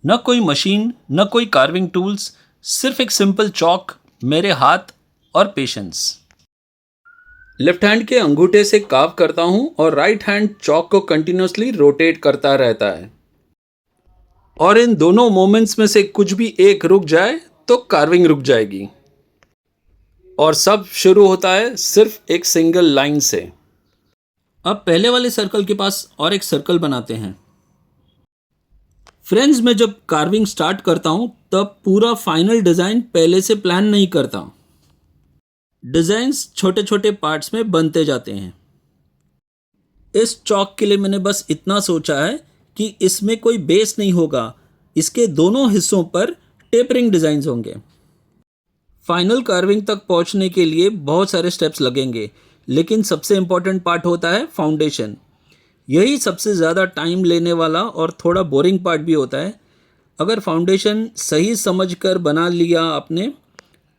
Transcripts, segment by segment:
न कोई मशीन, न कोई कार्विंग टूल्स, सिर्फ एक सिंपल चॉक, मेरे हाथ और पेशेंस। लेफ्ट हैंड के अंगूठे से कार्व करता हूं और राइट हैंड चॉक को कंटिन्यूसली रोटेट करता रहता है। और इन दोनों मोमेंट्स में से कुछ भी एक रुक जाए तो कार्विंग रुक जाएगी। और सब शुरू होता है सिर्फ एक सिंगल लाइन से। अब पहले वाले सर्कल के पास और एक सर्कल बनाते हैं। फ्रेंड्स, मैं जब कार्विंग स्टार्ट करता हूं तब पूरा फाइनल डिजाइन पहले से प्लान नहीं करता। डिजाइन्स छोटे छोटे पार्ट्स में बनते जाते हैं। इस चॉक के लिए मैंने बस इतना सोचा है कि इसमें कोई बेस नहीं होगा, इसके दोनों हिस्सों पर टेपरिंग डिजाइन्स होंगे। फाइनल कार्विंग तक पहुंचने के लिए बहुत सारे स्टेप्स लगेंगे, लेकिन सबसे इंपॉर्टेंट पार्ट होता है फाउंडेशन। यही सबसे ज़्यादा टाइम लेने वाला और थोड़ा बोरिंग पार्ट भी होता है। अगर फाउंडेशन सही समझकर बना लिया आपने,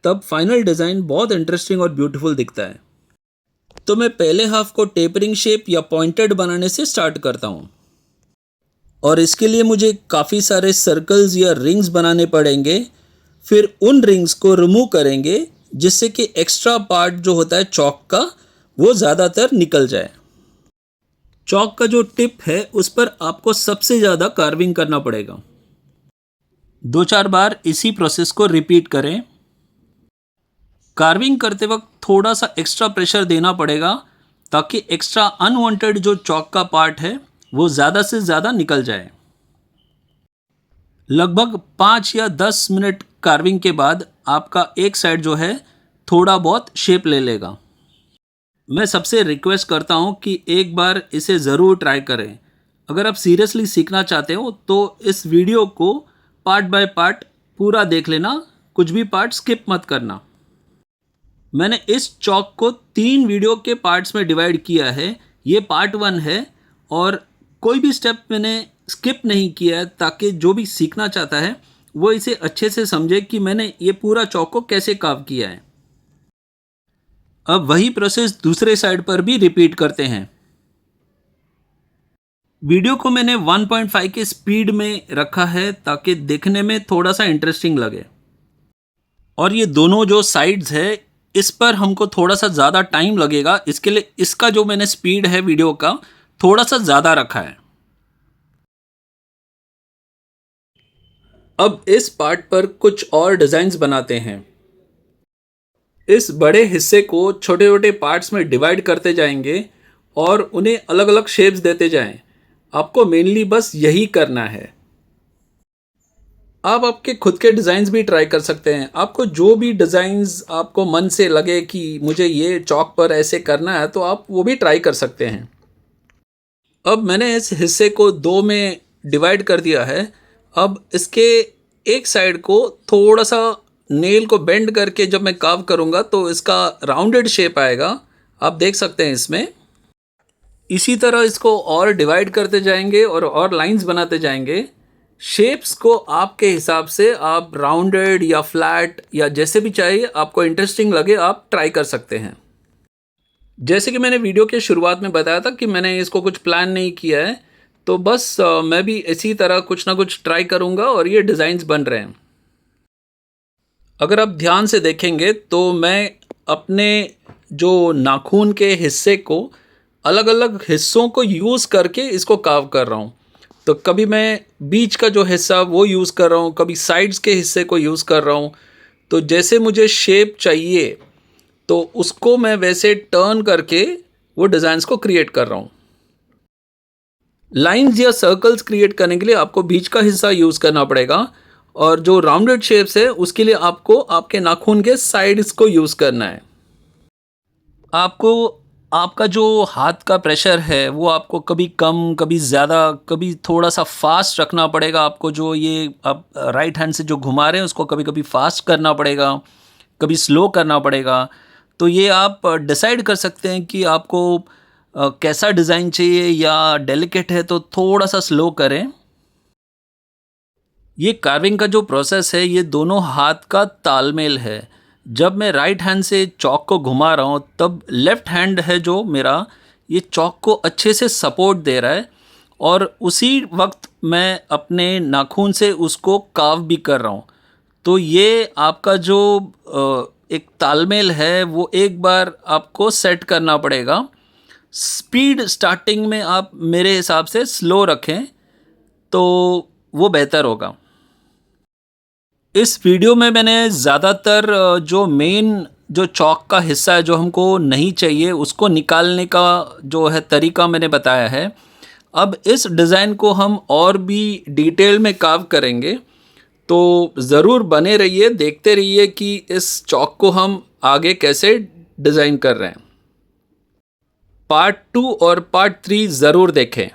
तब फाइनल डिज़ाइन बहुत इंटरेस्टिंग और ब्यूटीफुल दिखता है। तो मैं पहले हाफ को टेपरिंग शेप या पॉइंटेड बनाने से स्टार्ट करता हूँ। और इसके लिए मुझे काफ़ी सारे सर्कल्स या रिंग्स बनाने पड़ेंगे। फिर उन रिंग्स को रिमूव करेंगे जिससे कि एक्स्ट्रा पार्ट जो होता है चॉक का, वो ज़्यादातर निकल जाए। चॉक का जो टिप है उस पर आपको सबसे ज़्यादा कार्विंग करना पड़ेगा। 2-4 बार इसी प्रोसेस को रिपीट करें। कार्विंग करते वक्त थोड़ा सा एक्स्ट्रा प्रेशर देना पड़ेगा ताकि एक्स्ट्रा अनवांटेड जो चॉक का पार्ट है वो ज़्यादा से ज़्यादा निकल जाए। लगभग 5 या 10 मिनट कार्विंग के बाद आपका एक साइड जो है थोड़ा बहुत शेप ले लेगा। मैं सबसे रिक्वेस्ट करता हूँ कि एक बार इसे ज़रूर ट्राई करें। अगर आप सीरियसली सीखना चाहते हो तो इस वीडियो को पार्ट बाय पार्ट पूरा देख लेना, कुछ भी पार्ट स्किप मत करना। मैंने इस चॉक को 3 वीडियो के पार्ट्स में डिवाइड किया है। ये पार्ट 1 है और कोई भी स्टेप मैंने स्किप नहीं किया है ताकि जो भी सीखना चाहता है वो इसे अच्छे से समझे कि मैंने ये पूरा चॉक को कैसे कार्व किया है। अब वही प्रोसेस दूसरे साइड पर भी रिपीट करते हैं। वीडियो को मैंने 1.5 के स्पीड में रखा है ताकि देखने में थोड़ा सा इंटरेस्टिंग लगे। और ये दोनों जो साइड्स है इस पर हमको थोड़ा सा ज़्यादा टाइम लगेगा, इसके लिए इसका जो मैंने स्पीड है वीडियो का थोड़ा सा ज़्यादा रखा है। अब इस पार्ट पर कुछ और डिज़ाइंस बनाते हैं। इस बड़े हिस्से को छोटे छोटे पार्ट्स में डिवाइड करते जाएंगे और उन्हें अलग अलग शेप्स देते जाएं। आपको मेनली बस यही करना है। आप आपके खुद के डिज़ाइंस भी ट्राई कर सकते हैं। आपको जो भी डिज़ाइंस आपको मन से लगे कि मुझे ये चॉक पर ऐसे करना है तो आप वो भी ट्राई कर सकते हैं। अब मैंने इस हिस्से को 2 में डिवाइड कर दिया है। अब इसके एक साइड को थोड़ा सा नेल को बेंड करके जब मैं कार्व करूँगा तो इसका राउंडेड शेप आएगा, आप देख सकते हैं इसमें। इसी तरह इसको और डिवाइड करते जाएंगे और लाइंस बनाते जाएंगे। शेप्स को आपके हिसाब से आप राउंडेड या फ्लैट या जैसे भी चाहिए, आपको इंटरेस्टिंग लगे आप ट्राई कर सकते हैं। जैसे कि मैंने वीडियो के शुरुआत में बताया था कि मैंने इसको कुछ प्लान नहीं किया है, तो बस मैं भी इसी तरह कुछ ना कुछ ट्राई करूँगा और ये डिज़ाइंस बन रहे हैं। अगर आप ध्यान से देखेंगे तो मैं अपने जो नाखून के हिस्से को अलग अलग हिस्सों को यूज़ करके इसको कार्व कर रहा हूँ। तो कभी मैं बीच का जो हिस्सा वो यूज़ कर रहा हूँ, कभी साइड्स के हिस्से को यूज़ कर रहा हूँ। तो जैसे मुझे शेप चाहिए तो उसको मैं वैसे टर्न करके वो डिज़ाइंस को क्रिएट कर रहा हूँ। लाइंस या सर्कल्स क्रिएट करने के लिए आपको बीच का हिस्सा यूज़ करना पड़ेगा और जो राउंडेड शेप्स है उसके लिए आपको आपके नाखून के साइड्स को यूज़ करना है। आपको आपका जो हाथ का प्रेशर है वो आपको कभी कम, कभी ज़्यादा, कभी थोड़ा सा फास्ट रखना पड़ेगा। आपको जो ये आप राइट हैंड से जो घुमा रहे हैं उसको कभी कभी फास्ट करना पड़ेगा, कभी स्लो करना पड़ेगा। तो ये आप डिसाइड कर सकते हैं कि आपको कैसा डिज़ाइन चाहिए, या डेलिकेट है तो थोड़ा सा स्लो करें। ये कार्विंग का जो प्रोसेस है ये दोनों हाथ का तालमेल है। जब मैं राइट हैंड से चॉक को घुमा रहा हूँ तब लेफ़्ट हैंड है जो मेरा, ये चॉक को अच्छे से सपोर्ट दे रहा है और उसी वक्त मैं अपने नाखून से उसको कार्व भी कर रहा हूँ। तो ये आपका जो एक तालमेल है वो एक बार आपको सेट करना पड़ेगा। स्पीड स्टार्टिंग में आप मेरे हिसाब से स्लो रखें तो वो बेहतर होगा। इस वीडियो में मैंने ज़्यादातर जो मेन जो चौक का हिस्सा है जो हमको नहीं चाहिए उसको निकालने का जो है तरीका मैंने बताया है। अब इस डिज़ाइन को हम और भी डिटेल में कार्व करेंगे, तो ज़रूर बने रहिए, देखते रहिए कि इस चौक को हम आगे कैसे डिज़ाइन कर रहे हैं। पार्ट 2 और पार्ट 3 ज़रूर देखें।